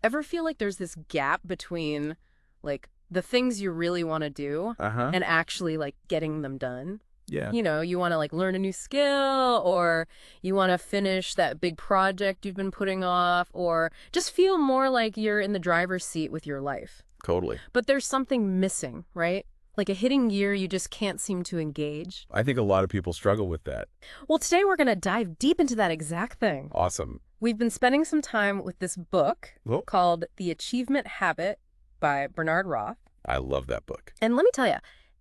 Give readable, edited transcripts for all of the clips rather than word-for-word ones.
Ever feel like there's this gap between, like, the things you really want to do and actually, like, getting them done? Yeah. You know, you want to, like, learn a new skill, or you want to finish that big project you've been putting off, or just feel more like you're in the driver's seat with your life. Totally. But there's something missing, right? Like a hidden gear you just can't seem to engage. I think a lot of people struggle with that. Well, today we're going to dive deep into that exact thing. Awesome. We've been spending some time with this book Well, called The Achievement Habit by Bernard Roth. I love that book. And let me tell you,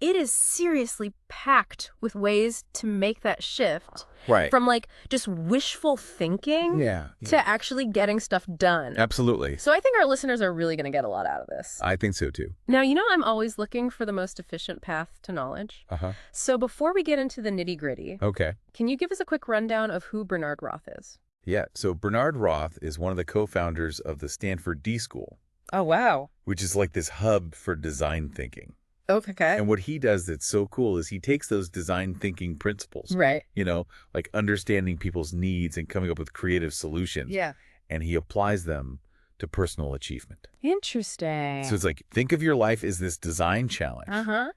it is seriously packed with ways to make that shift Right. from, like, just wishful thinking to actually getting stuff done. Absolutely. So I think our listeners are really going to get a lot out of this. I think so too. Now, you know, I'm always looking for the most efficient path to knowledge. So before we get into the nitty-gritty, Okay. can you give us a quick rundown of who Bernard Roth is? Yeah. So Bernard Roth is one of the co-founders of the Stanford D.school, Oh, wow. which is like this hub for design thinking. Okay. And what he does that's so cool is he takes those design thinking principles, Right. you know, like understanding people's needs and coming up with creative solutions. Yeah. And he applies them to personal achievement. Interesting. So it's like, think of your life as this design challenge.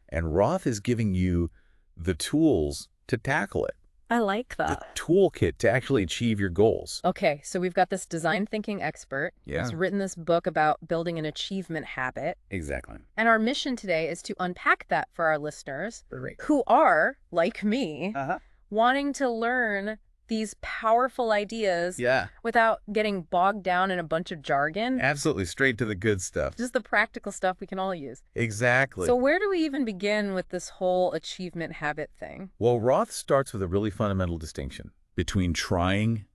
And Roth is giving you the tools to tackle it, I like the that. toolkit to actually achieve your goals. Okay, so we've got this design thinking expert Yeah. who's written this book about building an achievement habit. Exactly. And our mission today is to unpack that for our listeners Great. who are, like me, Uh-huh. wanting to learn these powerful ideas Yeah. without getting bogged down in a bunch of jargon. Absolutely. Straight to the good stuff. Just the practical stuff we can all use. Exactly. So where do we even begin with this whole achievement habit thing? Well, Roth starts with a really fundamental distinction between trying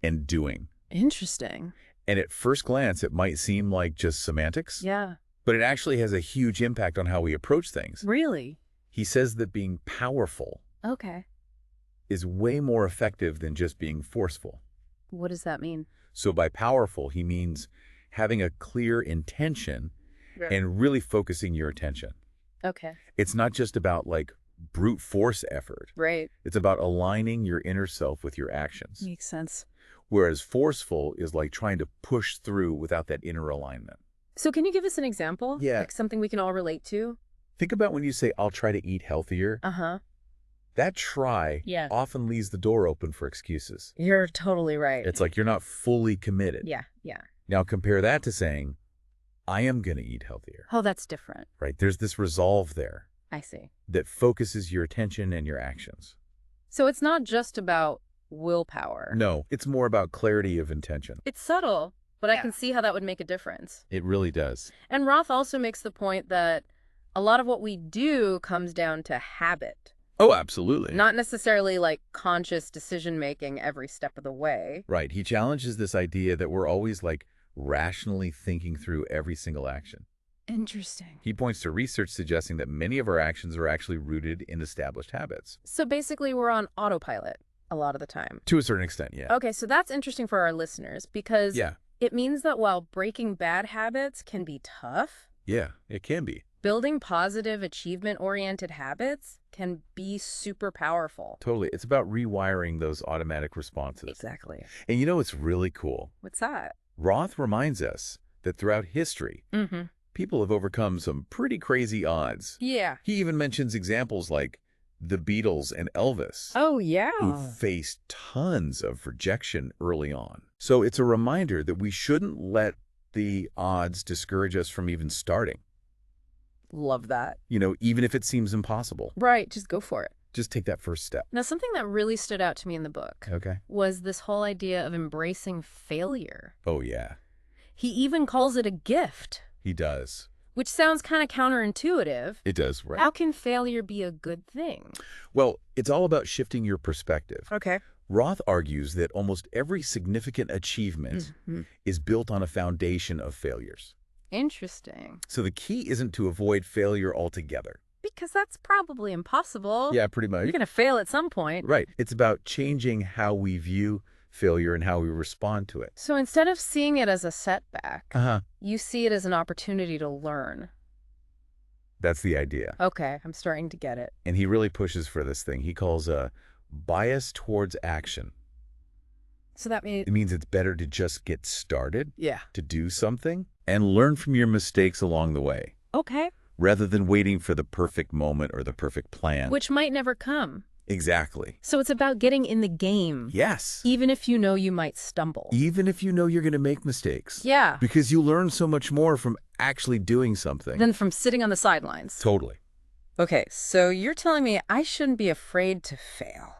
and doing. Interesting. And at first glance, it might seem like just semantics, Yeah. but it actually has a huge impact on how we approach things. Really? He says that being powerful Okay. is way more effective than just being forceful. What does that mean? So by powerful, he means having a clear intention and really focusing your attention. Okay. It's not just about like brute force effort. Right. It's about aligning your inner self with your actions. Makes sense. Whereas forceful is like trying to push through without that inner alignment. So can you give us an example? Yeah. Like something we can all relate to? Think about when you say, I'll try to eat healthier. Uh-huh. That try Yeah. often leaves the door open for excuses. You're totally right. It's like you're not fully committed. Yeah, yeah. Now compare that to saying, I am going to eat healthier, Oh, that's different. right? There's this resolve there I see. that focuses your attention and your actions. So it's not just about willpower. No, it's more about clarity of intention. It's subtle, but I can see how that would make a difference. It really does. And Roth also makes the point that a lot of what we do comes down to habit. Oh, absolutely. Not necessarily like conscious decision-making every step of the way. Right. He challenges this idea that we're always like rationally thinking through every single action. Interesting. He points to research suggesting that many of our actions are actually rooted in established habits. So basically we're on autopilot a lot of the time. To a certain extent, yeah. Okay, so that's interesting for our listeners because Yeah. it means that while breaking bad habits can be tough, Yeah, it can be. building positive, achievement-oriented habits can be super powerful. Totally. It's about rewiring those automatic responses. Exactly. And you know what's really cool? What's that? Roth reminds us that throughout history, Mm-hmm. people have overcome some pretty crazy odds. Yeah. He even mentions examples like the Beatles and Elvis, Oh, yeah. who faced tons of rejection early on. So it's a reminder that we shouldn't let the odds discourage us from even starting. Love that. You know, even if it seems impossible, Right, just go for it. just take that first step. Now, something that really stood out to me in the book Okay. was this whole idea of embracing failure. Oh, yeah, He even calls it a gift, he does. which sounds kind of counterintuitive. It does, right? How can failure be a good thing? Well, it's all about shifting your perspective. Okay. Roth argues that almost every significant achievement is built on a foundation of failures. Interesting. So the key isn't to avoid failure altogether. Because that's probably impossible. Yeah, pretty much. You're going to fail at some point. Right. It's about changing how we view failure and how we respond to it. So instead of seeing it as a setback, Uh-huh. you see it as an opportunity to learn. That's the idea. Okay, I'm starting to get it. And he really pushes for this thing he calls a bias towards action. So that means... It means it's better to just get started, Yeah. to do something, and learn from your mistakes along the way, Okay. rather than waiting for the perfect moment or the perfect plan. Which might never come. Exactly. So it's about getting in the game. Yes. Even if you know you might stumble. Even if you know you're going to make mistakes. Yeah. Because you learn so much more from actually doing something. Than from sitting on the sidelines. Totally. Okay, so you're telling me I shouldn't be afraid to fail.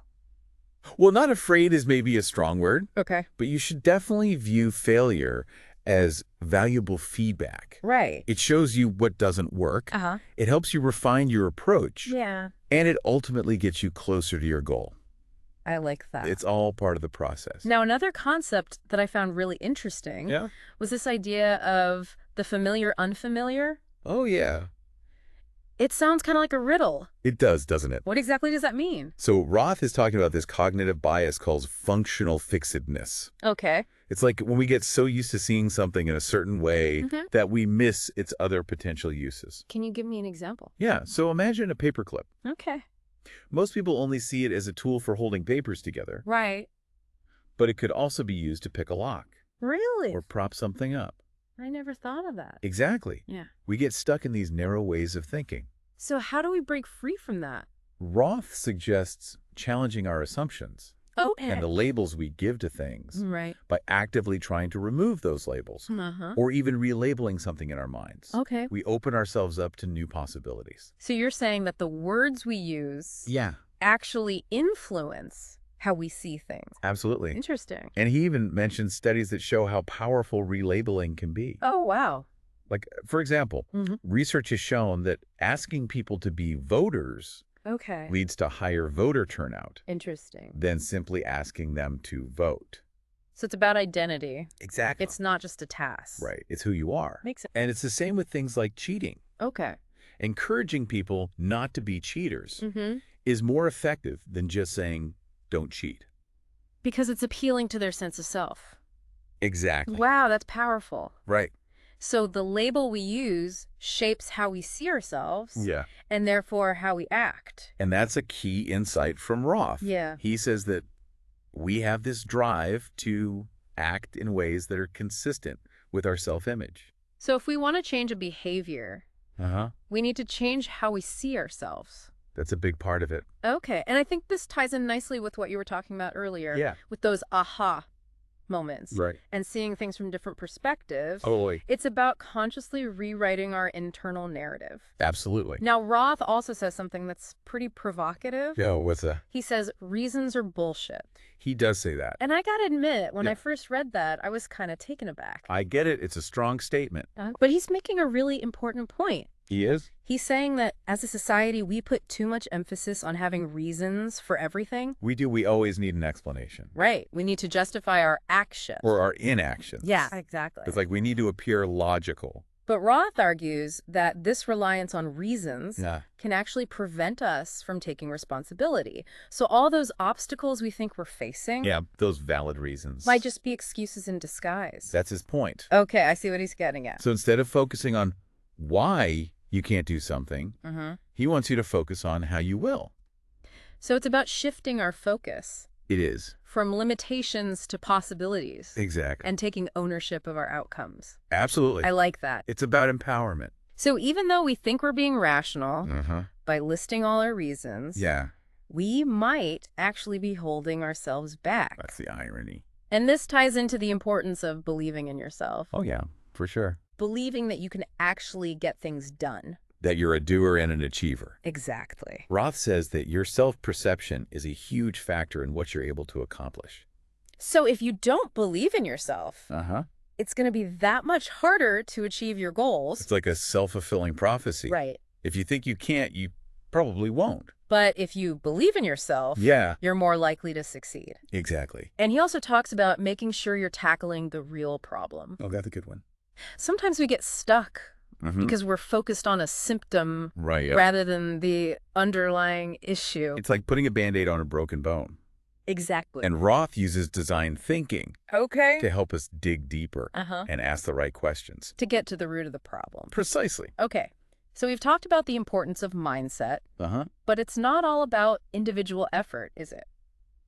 Well, not afraid is maybe a strong word, Okay. but you should definitely view failure as valuable feedback. Right. It shows you what doesn't work. Uh-huh. It helps you refine your approach. Yeah. And it ultimately gets you closer to your goal. I like that. It's all part of the process. Now, another concept that I found really interesting was this idea of the familiar unfamiliar. Oh, yeah. It sounds kind of like a riddle. It does, doesn't it? What exactly does that mean? So Roth is talking about this cognitive bias called functional fixedness. Okay. It's like when we get so used to seeing something in a certain way that we miss its other potential uses. Can you give me an example? Yeah, so imagine a paperclip. Okay. Most people only see it as a tool for holding papers together, Right. but it could also be used to pick a lock Really? or prop something up. I never thought of that. Exactly. Yeah. We get stuck in these narrow ways of thinking. So how do we break free from that? Roth suggests challenging our assumptions Okay. and the labels we give to things Right. by actively trying to remove those labels Uh-huh. or even relabeling something in our minds. Okay. We open ourselves up to new possibilities. So you're saying that the words we use Yeah, actually influence how we see things. absolutely. Interesting. And he even mentions studies that show how powerful relabeling can be. Oh, wow. Like, for example, research has shown that asking people to be voters Okay. leads to higher voter turnout Interesting. than simply asking them to vote. So it's about identity. Exactly. It's not just a task. Right. It's who you are. Makes sense. And it's the same with things like cheating. Okay. Encouraging people not to be cheaters Mm-hmm. is more effective than just saying, don't cheat. Because it's appealing to their sense of self. Exactly. Wow, that's powerful. Right. So the label we use shapes how we see ourselves Yeah. and therefore how we act. And that's a key insight from Roth. Yeah. He says that we have this drive to act in ways that are consistent with our self-image. So if we want to change a behavior, Uh-huh. we need to change how we see ourselves. That's a big part of it. Okay. And I think this ties in nicely with what you were talking about earlier. Yeah. With those aha moments. Right. And seeing things from different perspectives. Totally. It's about consciously rewriting our internal narrative. Absolutely. Now, Roth also says something that's pretty provocative. Yo, what's that? He says reasons are bullshit. He does say that. And I gotta admit, when Yeah. I first read that, I was kind of taken aback. I get it. It's a strong statement. But he's making a really important point. He is? He's saying that as a society, we put too much emphasis on having reasons for everything. We do. We always need an explanation. Right. We need to justify our actions. Or our inactions. Yeah, exactly. It's like we need to appear logical. But Roth argues that this reliance on reasons Yeah. can actually prevent us from taking responsibility. So all those obstacles we think we're facing Yeah, those valid reasons. might just be excuses in disguise. That's his point. Okay, I see what he's getting at. So instead of focusing on why you can't do something, he wants you to focus on how you will. So it's about shifting our focus It is. from limitations to possibilities Exactly. and taking ownership of our outcomes. Absolutely. I like that. It's about empowerment. So even though we think we're being rational by listing all our reasons, Yeah. we might actually be holding ourselves back. That's the irony. And this ties into the importance of believing in yourself. Oh, yeah, for sure. Believing that you can actually get things done. That you're a doer and an achiever. Exactly. Roth says that your self-perception is a huge factor in what you're able to accomplish. So if you don't believe in yourself, it's going to be that much harder to achieve your goals. It's like a self-fulfilling prophecy. Right. If you think you can't, you probably won't. But if you believe in yourself, Yeah. you're more likely to succeed. Exactly. And he also talks about making sure you're tackling the real problem. Oh, that's a good one. Sometimes we get stuck because we're focused on a symptom Right. rather than the underlying issue. It's like putting a Band-Aid on a broken bone. Exactly. And Roth uses design thinking Okay. to help us dig deeper and ask the right questions. To get to the root of the problem. Precisely. Okay. So we've talked about the importance of mindset, Uh-huh. but it's not all about individual effort, is it?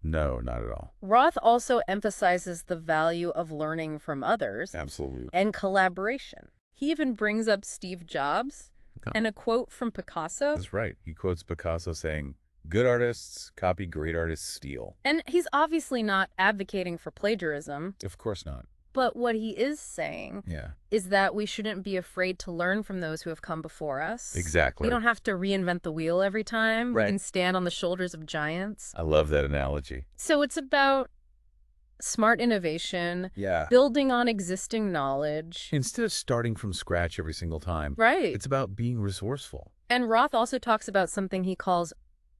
No, not at all. Roth also emphasizes the value of learning from others Absolutely. and collaboration. He even brings up Steve Jobs No, and a quote from Picasso. that's right. He quotes Picasso saying, "Good artists copy, great artists steal." And he's obviously not advocating for plagiarism, Of course not. but what he is saying Yeah, is that we shouldn't be afraid to learn from those who have come before us. exactly. We don't have to reinvent the wheel every time. We Right. can stand on the shoulders of giants. I love that analogy. So it's about smart innovation, Yeah. building on existing knowledge. Instead of starting from scratch every single time, Right. it's about being resourceful. And Roth also talks about something he calls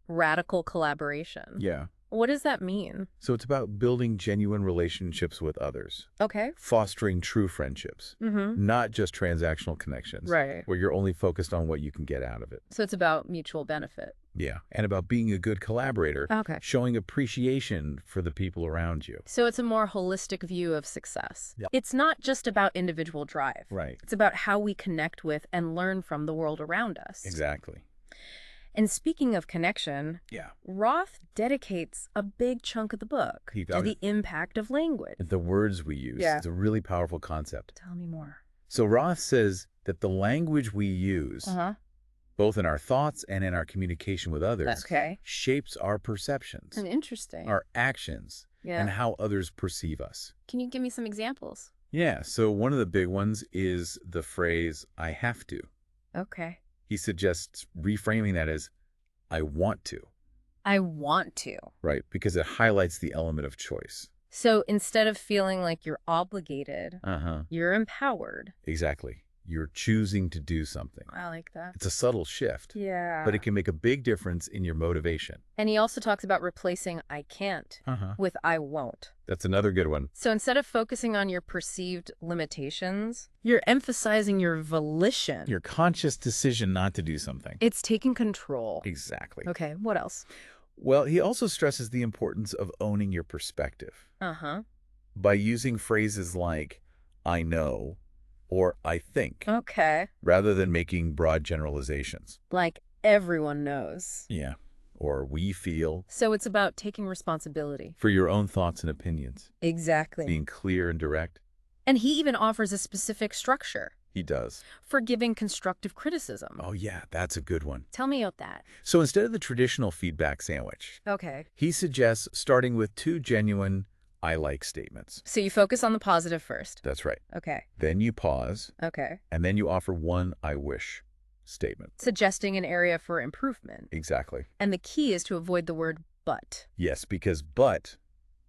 radical collaboration. Yeah. What does that mean? So it's about building genuine relationships with others, Okay. fostering true friendships, Mm-hmm. not just transactional connections, Right. where you're only focused on what you can get out of it. So it's about mutual benefit. Yeah. And about being a good collaborator, Okay. showing appreciation for the people around you. So it's a more holistic view of success. Yep. It's not just about individual drive. Right. It's about how we connect with and learn from the world around us. Exactly. And speaking of connection, Yeah. Roth dedicates a big chunk of the book He to does. the impact of language. The words we use. Yeah. It's a really powerful concept. Tell me more. So Roth says that the language we use, Uh-huh. both in our thoughts and in our communication with others, Okay. shapes our perceptions, Interesting. our actions, Yeah. and how others perceive us. Can you give me some examples? Yeah, so one of the big ones is the phrase, "I have to." Okay. He suggests reframing that as, "I want to," I want to. right? Because it highlights the element of choice. So instead of feeling like you're obligated, Uh-huh. you're empowered. Exactly. You're choosing to do something. I like that. It's a subtle shift, Yeah. but it can make a big difference in your motivation. And he also talks about replacing I can't Uh-huh. with I won't. That's another good one. So instead of focusing on your perceived limitations, you're emphasizing your volition. Your conscious decision not to do something. It's taking control. Exactly. Okay, what else? Well, he also stresses the importance of owning your perspective Uh-huh. by using phrases like, "I know," or "I think," Okay. rather than making broad generalizations. Like everyone knows. Yeah. Or "we feel," So it's about taking responsibility. for your own thoughts and opinions, Exactly. being clear and direct. And he even offers a specific structure He does. for giving constructive criticism. Oh, yeah, that's a good one. Tell me about that. So instead of the traditional feedback sandwich, Okay. he suggests starting with 2 genuine "I like" statements. So you focus on the positive first. That's right. Okay. Then you pause, Okay. and then you offer 1 "I wish" statement. Suggesting an area for improvement. Exactly. And the key is to avoid the word but. Yes, because "but"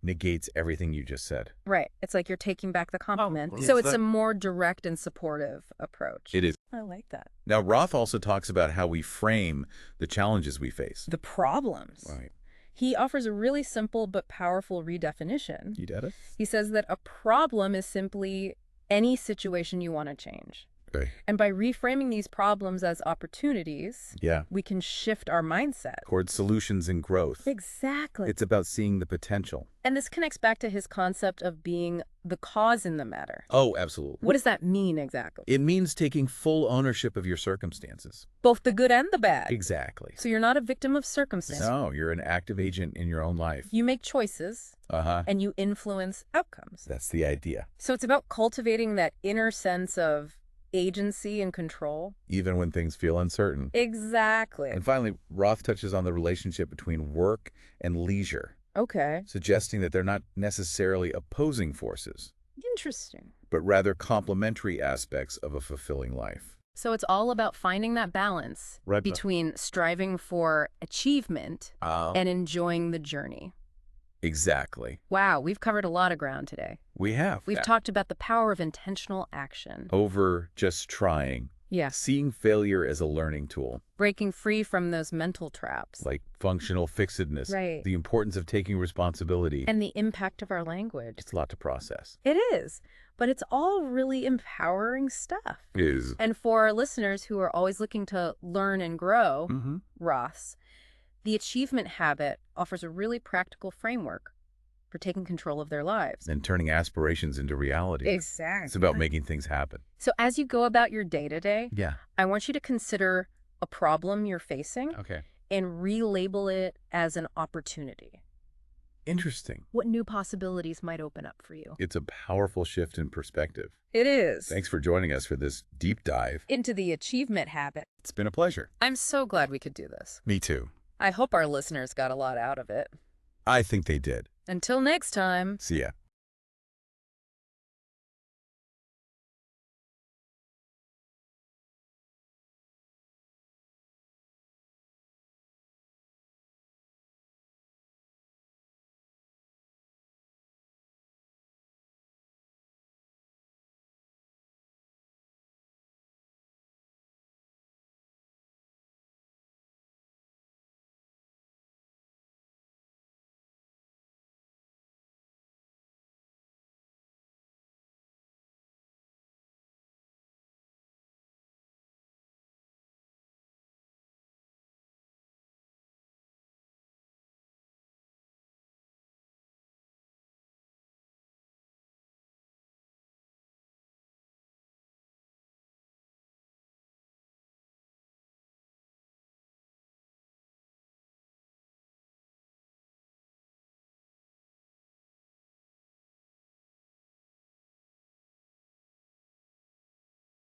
negates everything you just said. Right. It's like you're taking back the compliment. well, So it's it's that- a more direct and supportive approach. It is. I like that. Now, Roth also talks about how we frame the challenges we face. The problems. Right. He offers a really simple but powerful redefinition. You did it? He says that a problem is simply any situation you want to change. Okay. And by reframing these problems as opportunities, Yeah. we can shift our mindset. Toward solutions and growth. Exactly. It's about seeing the potential. And this connects back to his concept of being the cause in the matter. Oh, absolutely. What does that mean exactly? It means taking full ownership of your circumstances. Both the good and the bad. Exactly. So you're not a victim of circumstance. No, you're an active agent in your own life. You make choices Uh-huh. and you influence outcomes. That's the idea. So it's about cultivating that inner sense of agency and control. Even when things feel uncertain. Exactly. And finally, Roth touches on the relationship between work and leisure, Okay. suggesting that they're not necessarily opposing forces, Interesting. but rather complementary aspects of a fulfilling life. So it's all about finding that balance Right. between striving for achievement and enjoying the journey. Exactly. Wow, we've covered a lot of ground today. We have. We've talked about the power of intentional action. Over just trying. Yes. Seeing failure as a learning tool, Breaking free from those mental traps. like functional fixedness. Right. The importance of taking responsibility. And the impact of our language. It's a lot to process. It is, but it's all really empowering stuff. It is. And for our listeners who are always looking to learn and grow, Mm-hmm. Ross, the achievement habit offers a really practical framework for taking control of their lives. And turning aspirations into reality. Exactly. It's about making things happen. So as you go about your day-to-day, Yeah. I want you to consider a problem you're facing Okay. and relabel it as an opportunity. Interesting. What new possibilities might open up for you? It's a powerful shift in perspective. It is. Thanks for joining us for this deep dive. Into the achievement habit. It's been a pleasure. I'm so glad we could do this. Me too. I hope our listeners got a lot out of it. I think they did. Until next time. See ya.